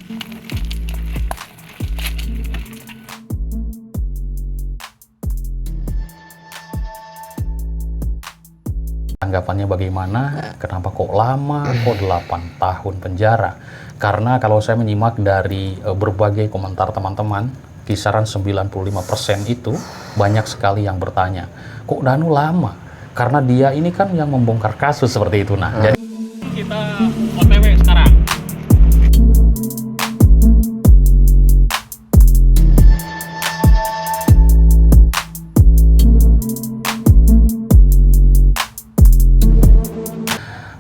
Tanggapannya bagaimana? Kenapa kok lama? Kok 8 tahun penjara? Karena kalau saya menyimak dari berbagai komentar teman-teman, kisaran 95% itu banyak sekali yang bertanya, kok Danu lama? Karena dia ini kan yang membongkar kasus seperti itu. Nah, jadi kita OTW sekarang.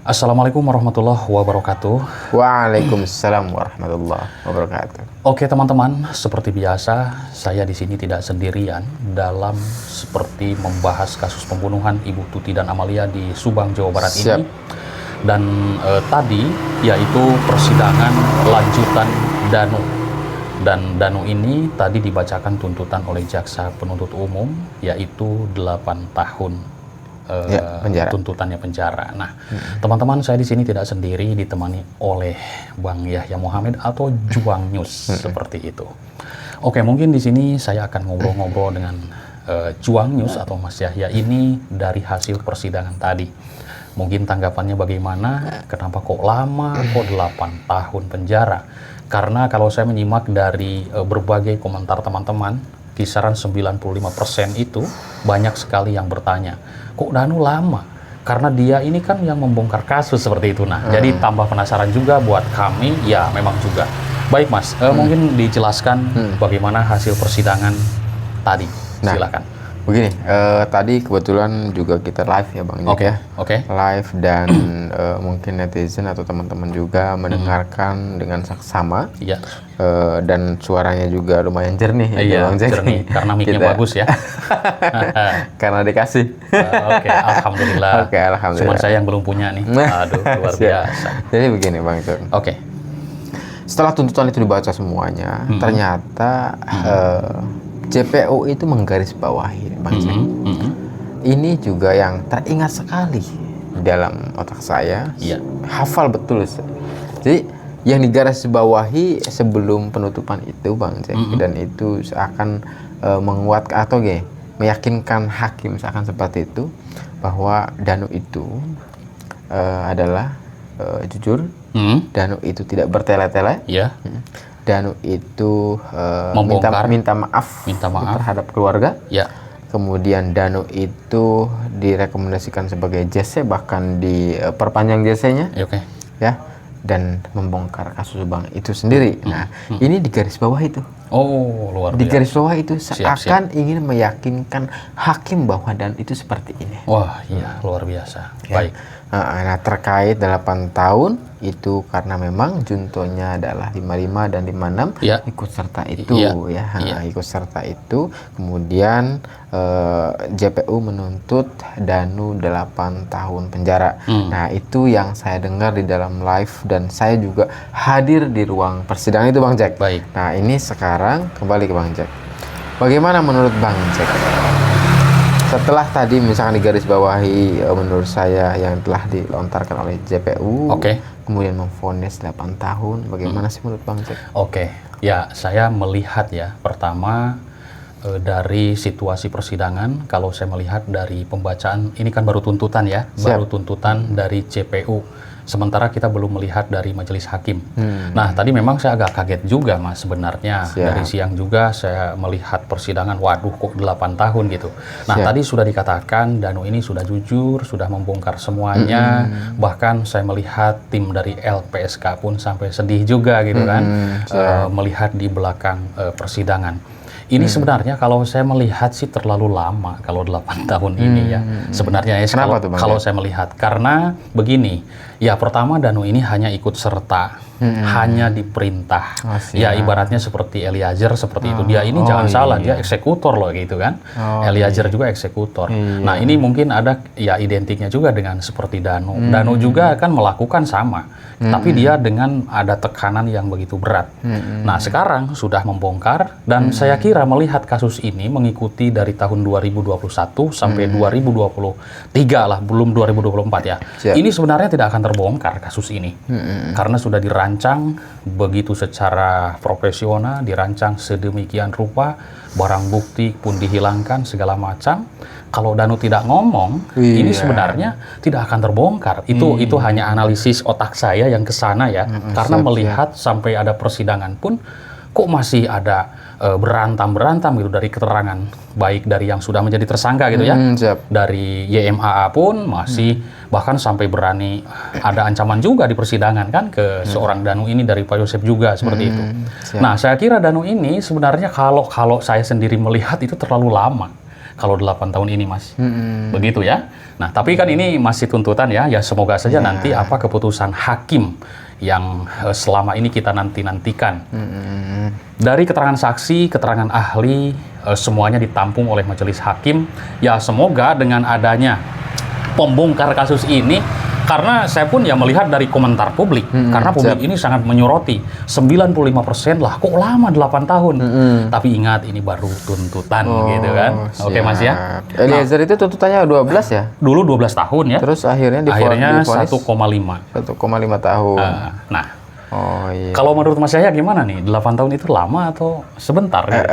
Assalamualaikum warahmatullahi wabarakatuh. Waalaikumsalam warahmatullahi wabarakatuh. Oke teman-teman, seperti biasa saya di sini tidak sendirian dalam seperti membahas kasus pembunuhan Ibu Tuti dan Amalia di Subang, Jawa Barat ini. Dan tadi yaitu persidangan lanjutan Danu. Dan Danu ini tadi dibacakan tuntutan oleh jaksa penuntut umum yaitu 8 tahun. Tuntutannya penjara. Nah, teman-teman, saya di sini tidak sendiri, ditemani oleh Bang Yahya Muhammad atau Juang News seperti itu. Oke, mungkin di sini saya akan ngobrol-ngobrol dengan Juang News atau Mas Yahya ini dari hasil persidangan tadi. Mungkin tanggapannya bagaimana? Kenapa kok lama? Kok 8 tahun penjara? Karena kalau saya menyimak dari berbagai komentar teman-teman, kisaran 95% itu banyak sekali yang bertanya, kok Danu lama? Karena dia ini kan yang membongkar kasus seperti itu. Nah, jadi tambah penasaran juga buat kami, ya memang juga. Baik Mas, mungkin dijelaskan bagaimana hasil persidangan tadi. Silakan. Begini, tadi kebetulan juga kita live ya Bang. Oke. Live dan mungkin netizen atau teman-teman juga mendengarkan dengan saksama. Iya. Dan suaranya juga lumayan jernih. Iya, Bang jernih. Karena mic-nya bagus ya. Karena dikasih. Oke, alhamdulillah. Oke, alhamdulillah. Cuma saya yang belum punya nih. Aduh, luar biasa. Jadi begini Bang Jok. Oke. Setelah tuntutan itu dibaca semuanya, ternyata JPU itu menggarisbawahi Bang Jack. Ini juga yang teringat sekali dalam otak saya. Iya. Hafal betul. Jadi yang digarisbawahi sebelum penutupan itu Bang Jack, dan itu seakan menguatkan atau meyakinkan hakim seakan seperti itu bahwa Danu itu adalah jujur, Danu itu tidak bertele-tele. Iya. Danu itu minta maaf terhadap keluarga. Ya. Kemudian Danu itu direkomendasikan sebagai JC, bahkan diperpanjang JC-nya. Oke. Ya. Dan membongkar kasus Bang itu sendiri. Nah, ini di garis bawah itu. Oh, luar biasa. Di garis bawah itu seakan ingin meyakinkan hakim bahwa Danu itu seperti ini. Wah, iya, luar biasa. Ya. Baik. Nah, terkait 8 tahun itu karena memang juntonya adalah 55 dan 56 ikut serta itu ikut serta itu. Kemudian JPU menuntut Danu 8 tahun penjara. Nah, itu yang saya dengar di dalam live dan saya juga hadir di ruang persidangan itu Bang Jack. Baik. Nah, ini sekarang kembali ke Bang Jack. Bagaimana menurut Bang Jack? Setelah tadi misalkan digarisbawahi menurut saya yang telah dilontarkan oleh JPU, kemudian memvonis 8 tahun, bagaimana sih menurut Bang Jack? Oke, ya saya melihat ya, pertama dari situasi persidangan, kalau saya melihat dari pembacaan, ini kan baru tuntutan ya, baru tuntutan dari JPU. Sementara kita belum melihat dari majelis hakim. Nah, tadi memang saya agak kaget juga Mas sebenarnya. Dari siang juga saya melihat persidangan, waduh kok 8 tahun gitu. Nah, tadi sudah dikatakan Danu ini sudah jujur, sudah membongkar semuanya. Bahkan saya melihat tim dari LPSK pun sampai sedih juga gitu kan. Melihat di belakang persidangan. Ini sebenarnya kalau saya melihat sih terlalu lama kalau 8 tahun ini ya. Sebenarnya ya kalau saya melihat karena begini, ya pertama Danu ini hanya ikut serta, hanya diperintah. Ya ibaratnya seperti Eliezer seperti itu. Dia ini jangan salah, dia eksekutor loh gitu kan. Eliezer juga eksekutor. Nah, ini mungkin ada ya identiknya juga dengan seperti Danu. Danu juga kan melakukan sama. Tapi dia dengan ada tekanan yang begitu berat. Nah, sekarang sudah membongkar dan saya kira melihat kasus ini mengikuti dari tahun 2021 sampai 2023 lah, belum 2024 ya. Ini sebenarnya tidak akan terbongkar kasus ini. Karena sudah dirancang begitu secara profesional, dirancang sedemikian rupa, barang bukti pun dihilangkan segala macam. Kalau Danu tidak ngomong, ini sebenarnya tidak akan terbongkar. Itu hanya analisis otak saya yang ke sana ya. Karena melihat sampai ada persidangan pun kok masih ada berantam gitu dari keterangan baik dari yang sudah menjadi tersangka gitu ya, dari YMAA pun masih bahkan sampai berani ada ancaman juga di persidangan kan ke seorang Danu ini dari Pak Yosep juga seperti itu. Nah, saya kira Danu ini sebenarnya kalau saya sendiri melihat itu terlalu lama. Kalau 8 tahun ini, Mas. Begitu ya. Nah, tapi kan ini masih tuntutan ya. Ya semoga saja nanti apa keputusan hakim yang selama ini kita nantikan. Dari keterangan saksi, keterangan ahli, semuanya ditampung oleh majelis hakim. Ya semoga dengan adanya pembongkar kasus ini, karena saya pun ya melihat dari komentar publik, karena publik ini sangat menyoroti, 95% lah, kok lama 8 tahun. Tapi ingat, ini baru tuntutan gitu kan. Oke Mas ya. Eliezer itu tuntutannya 12 ya? Dulu 12 tahun ya. Terus akhirnya 1,5. 1,5 tahun. Nah, kalau menurut Mas Yahya gimana nih? 8 tahun itu lama atau sebentar? Gitu?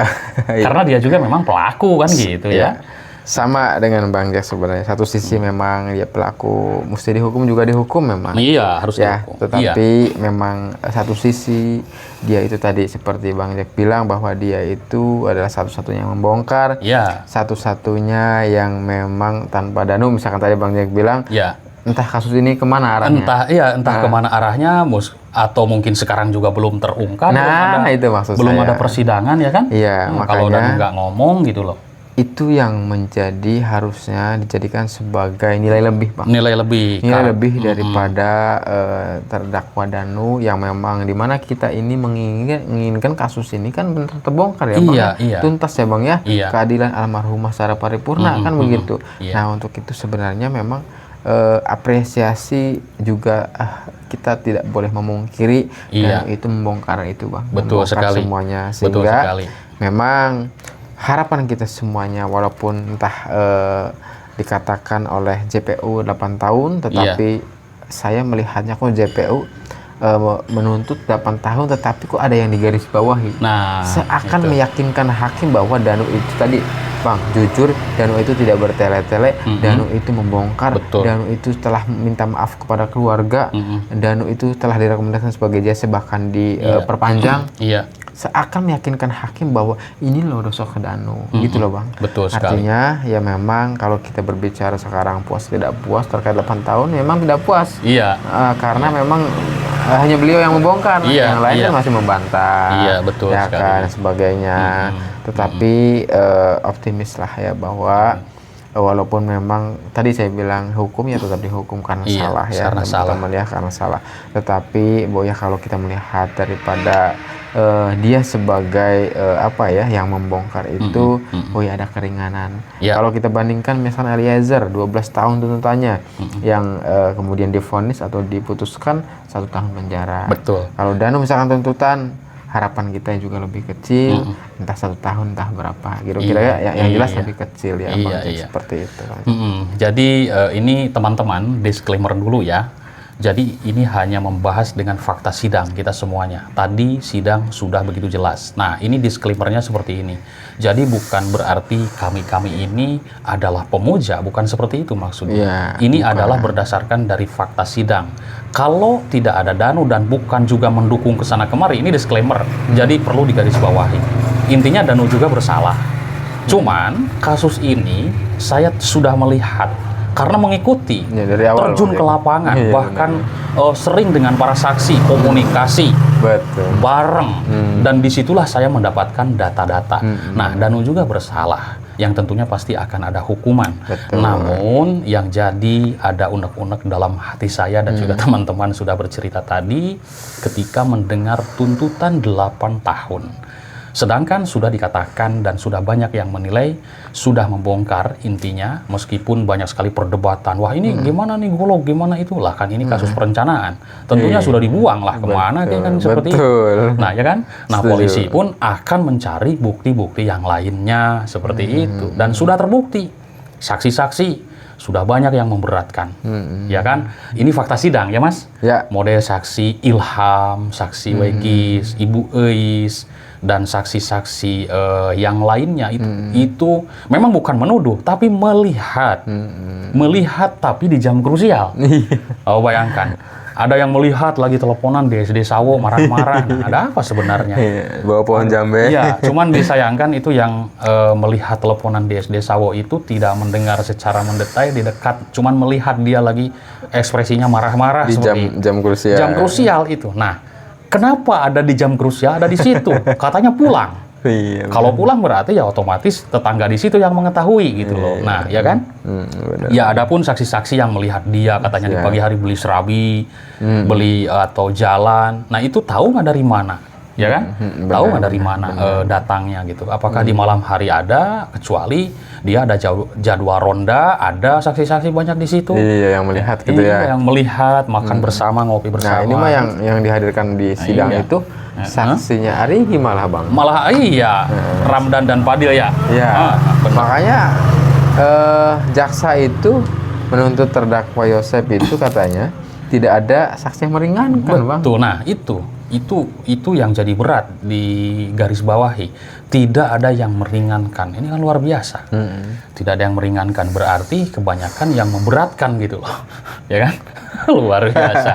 Karena dia juga memang pelaku kan gitu ya. Sama dengan Bang Jack sebenarnya. Satu sisi memang dia pelaku, mesti dihukum juga dihukum memang. Iya, harus dihukum. Tetapi memang satu sisi dia itu tadi seperti Bang Jack bilang bahwa dia itu adalah satu-satunya yang membongkar. Satu-satunya yang memang tanpa Danu, misalkan tadi Bang Jack bilang. Entah kasus ini kemana arahnya. Entah kemana arahnya, atau mungkin sekarang juga belum terungkap. Itu maksud belum saya. Ada persidangan ya kan? Makanya kalau Danu nggak ngomong gitu loh. Itu yang menjadi harusnya dijadikan sebagai nilai lebih, Bang. Nilai lebih daripada terdakwa Danu yang memang dimana kita ini menginginkan kasus ini kan benar terbongkar ya, Bang. Tuntas ya, Bang ya. Keadilan almarhumah secara paripurna kan begitu. Nah, untuk itu sebenarnya memang apresiasi juga kita tidak boleh memungkiri dan itu membongkar itu, Bang. Betul sekali. Semuanya sehingga memang harapan kita semuanya, walaupun entah dikatakan oleh JPU 8 tahun, tetapi saya melihatnya kok JPU menuntut 8 tahun, tetapi kok ada yang digaris bawahi. Seakan meyakinkan hakim bahwa Danu itu tadi, Bang, jujur, Danu itu tidak bertele-tele, Danu itu membongkar, Danu itu telah minta maaf kepada keluarga, Danu itu telah direkomendasikan sebagai jasa bahkan diperpanjang. Seakan meyakinkan hakim bahwa ini loh dosa ke Danu, gitu loh, Bang. Betul sekali. Artinya ya memang kalau kita berbicara sekarang puas tidak puas terkait 8 tahun, memang tidak puas. Karena memang hanya beliau yang membongkar, yang lain masih membantah, betul ya sekali. kan, sebagainya. Tetapi optimis lah ya bahwa walaupun memang tadi saya bilang hukum ya tetap dihukum karena salah ya, teman-teman ya, karena salah. Tetapi ya kalau kita melihat daripada dia sebagai yang membongkar itu, ada keringanan. Kalau kita bandingkan misalnya Eliezer 12 tahun tuntutannya, yang kemudian divonis atau diputuskan 1 tahun penjara. Kalau Danu misalkan tuntutan, harapan kita juga lebih kecil, entah 1 tahun entah berapa, kira-kira yang jelas lebih kecil ya, seperti itu. Jadi ini teman-teman disclaimer dulu ya. Jadi ini hanya membahas dengan fakta sidang kita semuanya. Tadi sidang sudah begitu jelas. Nah, ini disclaimernya seperti ini. Jadi bukan berarti kami ini adalah pemuja, bukan seperti itu maksudnya. Ini adalah berdasarkan dari fakta sidang. Kalau tidak ada Danu dan bukan juga mendukung kesana kemari, ini disclaimer. Jadi perlu digarisbawahi. Intinya Danu juga bersalah. Cuman kasus ini saya sudah melihat karena mengikuti dari awal, terjun ke lapangan, bahkan sering dengan para saksi komunikasi bareng, dan disitulah saya mendapatkan data-data. Nah, Danu juga bersalah, yang tentunya pasti akan ada hukuman. Namun yang jadi ada unek-unek dalam hati saya dan juga teman-teman sudah bercerita tadi ketika mendengar tuntutan 8 tahun. Sedangkan sudah dikatakan dan sudah banyak yang menilai sudah membongkar intinya, meskipun banyak sekali perdebatan. Wah ini gimana nih golok, gimana itulah kan ini kasus perencanaan. Tentunya sudah dibuang lah kemana kan seperti itu. Nah ya kan. Nah polisi pun akan mencari bukti-bukti yang lainnya seperti itu dan sudah terbukti. Saksi-saksi sudah banyak yang memberatkan, ya kan? Ini fakta sidang ya Mas? Ya. Model saksi Ilham, saksi Wegis, Ibu Eis, dan saksi-saksi yang lainnya itu memang bukan menuduh, tapi melihat, tapi di jam krusial. Oh, bayangkan. Ada yang melihat lagi teleponan di SD Sawo marah-marah. Nah, ada apa sebenarnya? Bawa pohon jambe. Iya, cuman disayangkan itu yang melihat teleponan di SD Sawo itu tidak mendengar secara mendetail di dekat, cuman melihat dia lagi ekspresinya marah-marah di jam krusial. Jam krusial itu. Nah, kenapa ada di jam krusial, ada di situ? Katanya pulang. Iya, kalau pulang berarti ya otomatis tetangga di situ yang mengetahui gitu loh. Nah, ya kan? Ya, adapun saksi-saksi yang melihat dia katanya di pagi hari beli serabi, beli atau jalan. Nah, itu tahu nggak dari mana? Ya kan? Tahu nggak dari mana datangnya gitu? Apakah di malam hari ada? Kecuali dia ada jadwal ronda, ada saksi-saksi banyak di situ. Iya, yang melihat gitu ya. Yang melihat, makan bersama, ngopi bersama. Nah, ini mah yang dihadirkan di sidang itu saksinya Arigi malah Bang. Malah iya, Ramdan dan Fadil ya. Iya. Makanya jaksa itu menuntut terdakwa Yosep itu katanya tidak ada saksi yang meringankan, Bang. Betul. Nah, itu yang jadi berat di garis bawahi. Tidak ada yang meringankan. Ini kan luar biasa. Tidak ada yang meringankan, berarti kebanyakan yang memberatkan gitu loh. Ya kan? Luar biasa.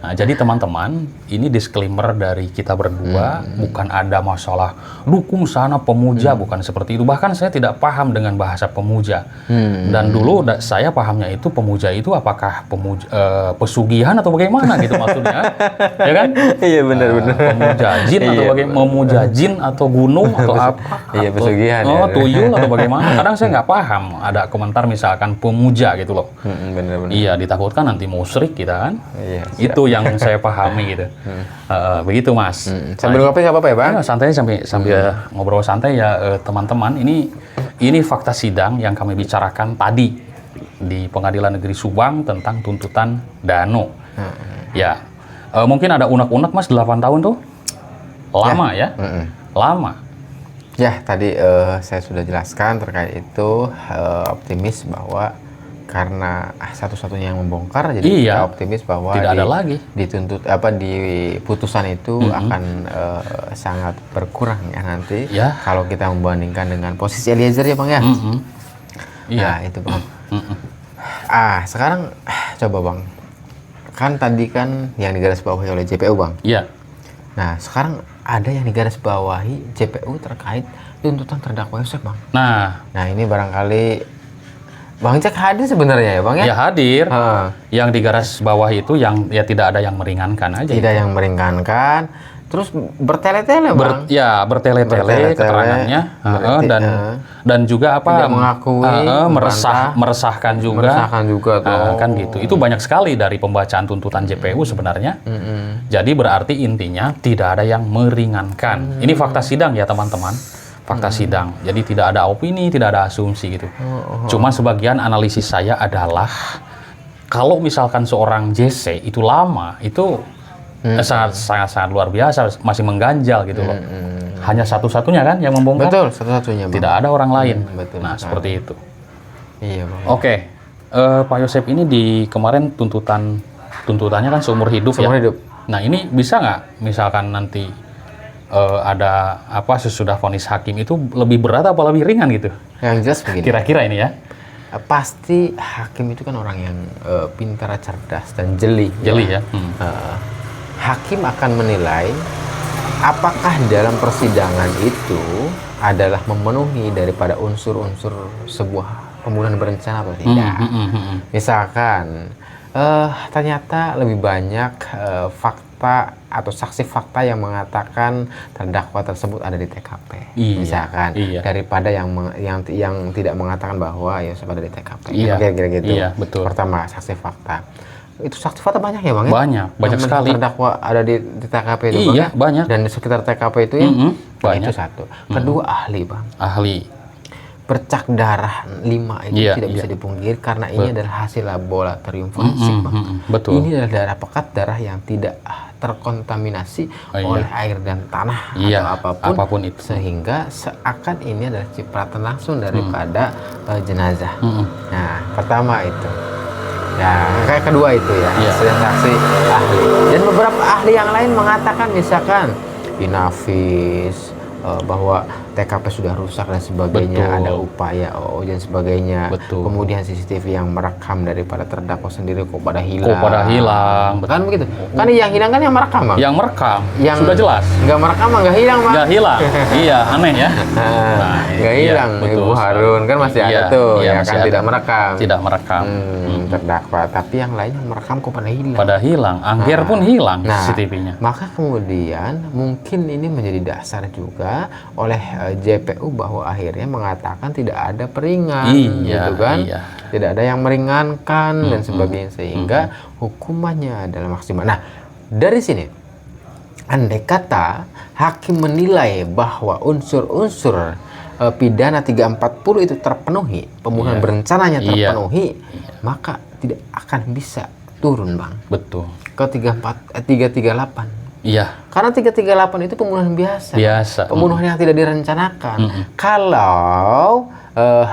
Nah, jadi teman-teman, ini disclaimer dari kita berdua, bukan ada masalah dukung sana pemuja, bukan seperti itu. Bahkan saya tidak paham dengan bahasa pemuja. Dan dulu saya pahamnya itu pemuja itu apakah pesugihan atau bagaimana gitu maksudnya. Ya kan? Iya, benar. Pemuja jin atau bagaimana? Memuja jin atau gunung atau apa? Iya, pesugihan. Tuyul atau bagaimana? Kadang saya nggak paham. Ada komentar misalkan pemuja gitu loh. Benar. Iya, ditakutkan nanti musyrik kita kan. Iya, itu yang saya pahami gitu. Begitu Mas. Sambil ngopi nggak apa-apa ya Bang? Santai sambil ngobrol santai ya teman-teman. Ini fakta sidang yang kami bicarakan tadi di Pengadilan Negeri Subang tentang tuntutan Dano. Ya, mungkin ada unek-unek Mas, 8 tahun tuh lama ya? Lama. Ya, tadi saya sudah jelaskan terkait itu, optimis bahwa karena satu-satunya yang membongkar, jadi kita optimis bahwa tidak ada lagi dituntut di putusan itu akan sangat berkurang ya nanti kalau kita membandingkan dengan posisi Eliezer ya Bang ya. Nah, itu Bang. Sekarang coba Bang, kan tadi kan yang digarisbawahi oleh JPU Bang. Iya. Nah, sekarang ada yang digarisbawahi JPU terkait tuntutan terdakwa Yosep Bang. Nah, ini barangkali Bang Jack hadir sebenarnya ya Bang ya? Ya hadir. Yang digarisbawahi itu yang ya tidak ada yang meringankan aja. Tidak yang meringankan. Terus bertele-tele Bang. Bertele-tele keterangannya. Dan juga apa? Tidak mengakui. Meresahkan juga. Meresahkan juga tuh. Kan gitu. Itu banyak sekali dari pembacaan tuntutan JPU sebenarnya. Jadi berarti intinya tidak ada yang meringankan. Ini fakta sidang ya teman-teman. Fakta sidang. Jadi tidak ada opini, tidak ada asumsi gitu. Cuma sebagian analisis saya adalah kalau misalkan seorang JC itu lama, itu sangat luar biasa, masih mengganjal gitu loh. Hanya satu-satunya kan yang membongkar? Betul, satu-satunya Bang. Tidak ada orang lain. Betul. Nah, seperti itu. Iya Bang. Oke. Pak Yosep ini di kemarin tuntutannya kan seumur hidup ya? Seumur hidup. Nah, ini bisa nggak misalkan nanti ada sesudah vonis hakim itu lebih berat apa lebih ringan gitu? Yang jelas begini. Kira-kira ini ya. Pasti hakim itu kan orang yang pintar, cerdas dan jeli. Jeli ya. Hakim akan menilai apakah dalam persidangan itu adalah memenuhi daripada unsur-unsur sebuah pembunuhan berencana atau tidak. Misalkan ternyata lebih banyak fakta atau saksi fakta yang mengatakan terdakwa tersebut ada di TKP, misalkan, daripada yang tidak mengatakan bahwa Yosep ada di TKP. Kira-kira gitu. Iya, betul. Pertama, saksi fakta. Itu saksi fakta banyak ya Bang ya? Banyak sekali. Terdakwa ada di TKP itu Bang ya? Banyak. Dan di sekitar TKP itu ya? Banyak. Itu satu. Kedua, ahli Bang. Ahli. Bercak darah 5 itu tidak bisa dipungkiri karena ini adalah hasil laboratorium forensik Bang. Betul. Ini adalah darah pekat, darah yang tidak terkontaminasi oleh air dan tanah atau apapun itu, sehingga seakan ini adalah cipratan langsung daripada jenazah. Nah, pertama itu. Ya, kayak kedua itu ya, saksi ahli. Dan beberapa ahli yang lain mengatakan misalkan Inavis, bahwa TKP sudah rusak dan sebagainya, ada upaya dan sebagainya. Kemudian CCTV yang merekam daripada terdakwa sendiri kok pada hilang. Kan begitu. Kan yang hilang kan yang merekam, Bang. Yang merekam. Yang sudah jelas. Nggak merekam mah nggak hilang, Bang. Nggak hilang. Iya, aneh ya. Nggak hilang. Ibu Harun kan masih ada tuh, ya kan tidak merekam. Tidak merekam. Terdakwa, tapi yang lain yang merekam kok pada hilang. Pada hilang. Angger pun hilang CCTV-nya. Maka kemudian mungkin ini menjadi dasar juga oleh JPU bahwa akhirnya mengatakan tidak ada peringan, gitu kan? Tidak ada yang meringankan dan sebagainya, sehingga hukumannya adalah maksimal. Nah, dari sini, andai kata hakim menilai bahwa unsur-unsur pidana 340 itu terpenuhi, pembunuhan berencananya terpenuhi, maka tidak akan bisa turun, Bang. Betul. Ke 338. Iya. Karena 338 itu pembunuhan biasa. Pembunuhan yang tidak direncanakan. Kalau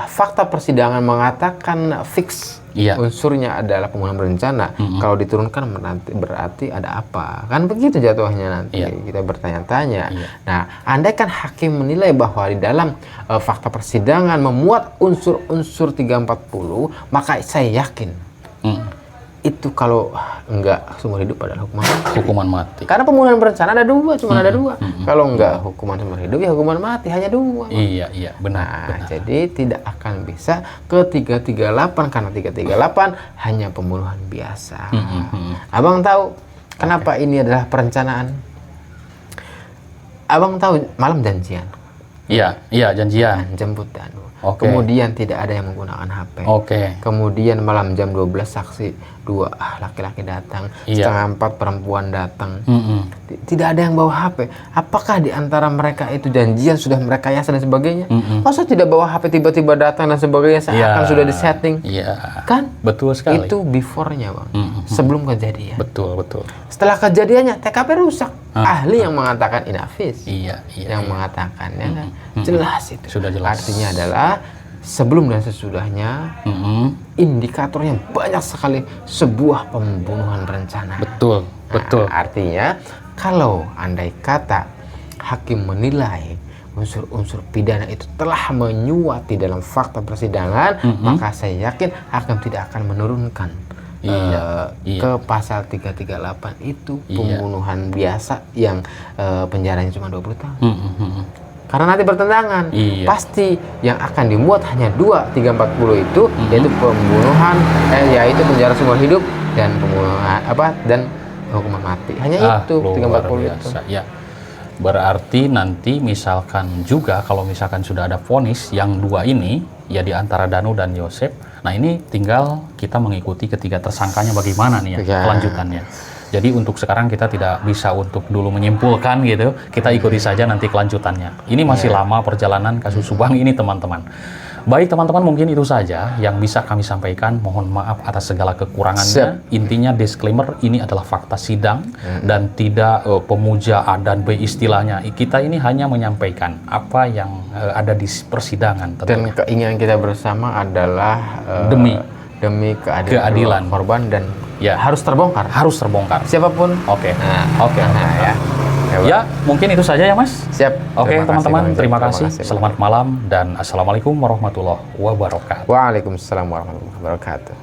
fakta persidangan mengatakan fix unsurnya adalah pembunuhan berencana, kalau diturunkan berarti ada apa? Kan begitu jatuhnya nanti. Kita bertanya-tanya. Nah, andai kan hakim menilai bahwa di dalam fakta persidangan memuat unsur-unsur 340, maka saya yakin itu kalau enggak seumur hidup adalah hukuman mati. Karena pembunuhan berencana ada dua, cuma ada dua. Kalau enggak hukuman seumur hidup, ya hukuman mati, hanya dua. Iya, benar. Jadi tidak akan bisa ke 338 karena 338 hanya pembunuhan biasa. Abang tahu kenapa ini adalah perencanaan? Abang tahu malam janjian. Iya, janjian. Jemput Danu. Kemudian tidak ada yang menggunakan HP. Kemudian malam jam 12 saksi 2 laki-laki datang, setengah 4 perempuan datang. Tidak ada yang bawa HP. Apakah di antara mereka itu janjian sudah merekayasa dan sebagainya? Masa tidak bawa HP tiba-tiba datang dan sebagainya seakan sudah disetting? Kan? Betul sekali. Itu before-nya, Bang. Sebelum kejadian. Betul. Setelah kejadiannya TKP rusak. Ahli yang mengatakan Inavis. Yang mengatakannya kan jelas itu. Sudah jelas. Artinya adalah sebelum dan sesudahnya indikatornya banyak sekali sebuah pembunuhan berencana. Betul. Artinya kalau andai kata hakim menilai unsur-unsur pidana itu telah menyuat di dalam fakta persidangan, maka saya yakin hakim tidak akan menurunkan ke pasal 338 itu pembunuhan biasa yang penjaranya cuma 20 tahun. Karena nanti bertentangan. Pasti yang akan dimuat hanya 340 itu, yaitu pembunuhan, yaitu penjara seumur hidup dan pembunuhan dan hukuman mati. Hanya itu 340 itu. Berarti nanti misalkan juga kalau misalkan sudah ada vonis yang dua ini, ya di antara Danu dan Yosep. Nah, ini tinggal kita mengikuti ketiga tersangkanya bagaimana nih ya kelanjutannya. Jadi untuk sekarang kita tidak bisa untuk dulu menyimpulkan gitu. Kita ikuti saja nanti kelanjutannya. Ini masih lama perjalanan kasus Subang ini, teman-teman. Baik teman-teman, mungkin itu saja yang bisa kami sampaikan. Mohon maaf atas segala kekurangannya. Intinya disclaimer, ini adalah fakta sidang dan tidak pemujaan dan istilahnya. Kita ini hanya menyampaikan apa yang ada di persidangan. Dan keinginan kita bersama adalah demi keadilan korban dan harus terbongkar. Siapapun. Ya, mungkin itu saja ya, Mas. Siap. Oke, teman-teman, terima kasih. Selamat malam dan assalamualaikum warahmatullahi wabarakatuh. Waalaikumsalam warahmatullahi wabarakatuh.